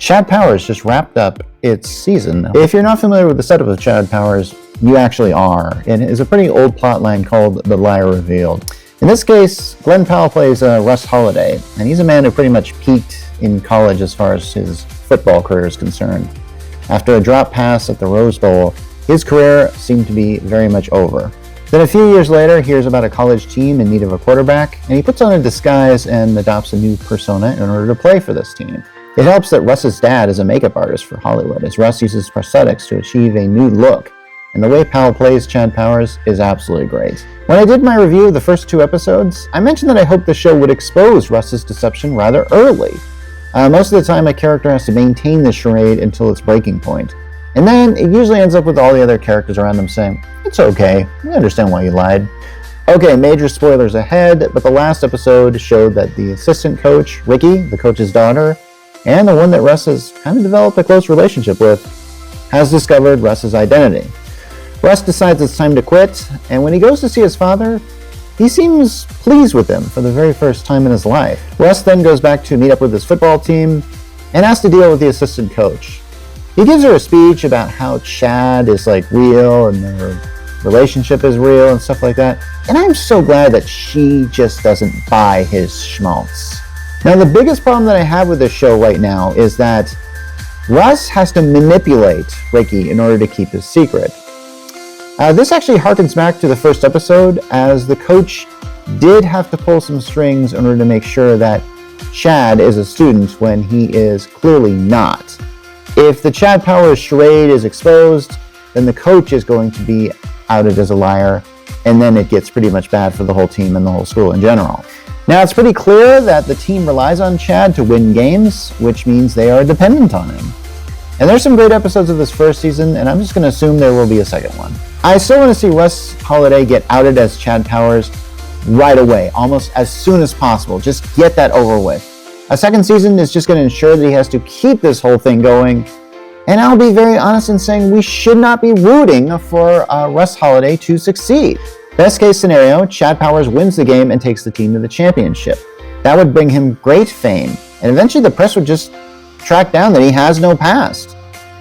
Chad Powers just wrapped up its season. If you're not familiar with the setup of Chad Powers, you actually are. It is a pretty old plotline called The Liar Revealed. In this case, Glen Powell plays Russ Holiday, and he's a man who pretty much peaked in college as far as his football career is concerned. After a drop pass at the Rose Bowl, his career seemed to be very much over. Then a few years later, he hears about a college team in need of a quarterback, and he puts on a disguise and adopts a new persona in order to play for this team. It helps that Russ's dad is a makeup artist for Hollywood, as Russ uses prosthetics to achieve a new look, and the way Powell plays Chad Powers is absolutely great. When I did my review of the first 2 episodes, I mentioned that I hoped the show would expose Russ's deception rather early. Most of the time, a character has to maintain the charade until its breaking point, and then it usually ends up with all the other characters around them saying, "It's okay, we understand why you lied." Okay, major spoilers ahead, but the last episode showed that the assistant coach, Ricky, the coach's daughter, and the one that Russ has kind of developed a close relationship with, has discovered Russ's identity. Russ decides it's time to quit, and when he goes to see his father, he seems pleased with him for the very first time in his life. Russ then goes back to meet up with his football team and has to deal with the assistant coach. He gives her a speech about how Chad is like real and their relationship is real and stuff like that, and I'm so glad that she just doesn't buy his schmaltz. Now, the biggest problem that I have with this show right now is that Russ has to manipulate Ricky in order to keep his secret. This actually harkens back to the first episode, as the coach did have to pull some strings in order to make sure that Chad is a student when he is clearly not. If the Chad Powers charade is exposed, then the coach is going to be outed as a liar, and then it gets pretty much bad for the whole team and the whole school in general. Now, it's pretty clear that the team relies on Chad to win games, which means they are dependent on him. And there's some great episodes of this first season, and I'm just going to assume there will be a second one. I still want to see Russ Holiday get outed as Chad Powers right away, almost as soon as possible. Just get that over with. A second season is just going to ensure that he has to keep this whole thing going. And I'll be very honest in saying we should not be rooting for Russ Holiday to succeed. Best case scenario, Chad Powers wins the game and takes the team to the championship. That would bring him great fame, and eventually the press would just track down that he has no past.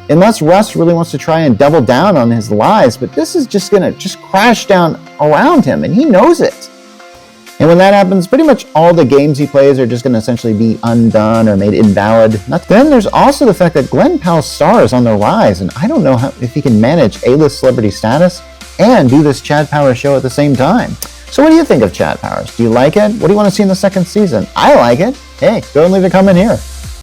Unless Russ really wants to try and double down on his lies, but this is just going to crash down around him, and he knows it. And when that happens, pretty much all the games he plays are just going to essentially be undone or made invalid. Then there's also the fact that Glen Powell's star is on the rise, and I don't know if he can manage A-list celebrity status and do this Chad Powers show at the same time. So what do you think of Chad Powers? Do you like it? What do you want to see in the second season? I like it. Hey, go and leave a comment here.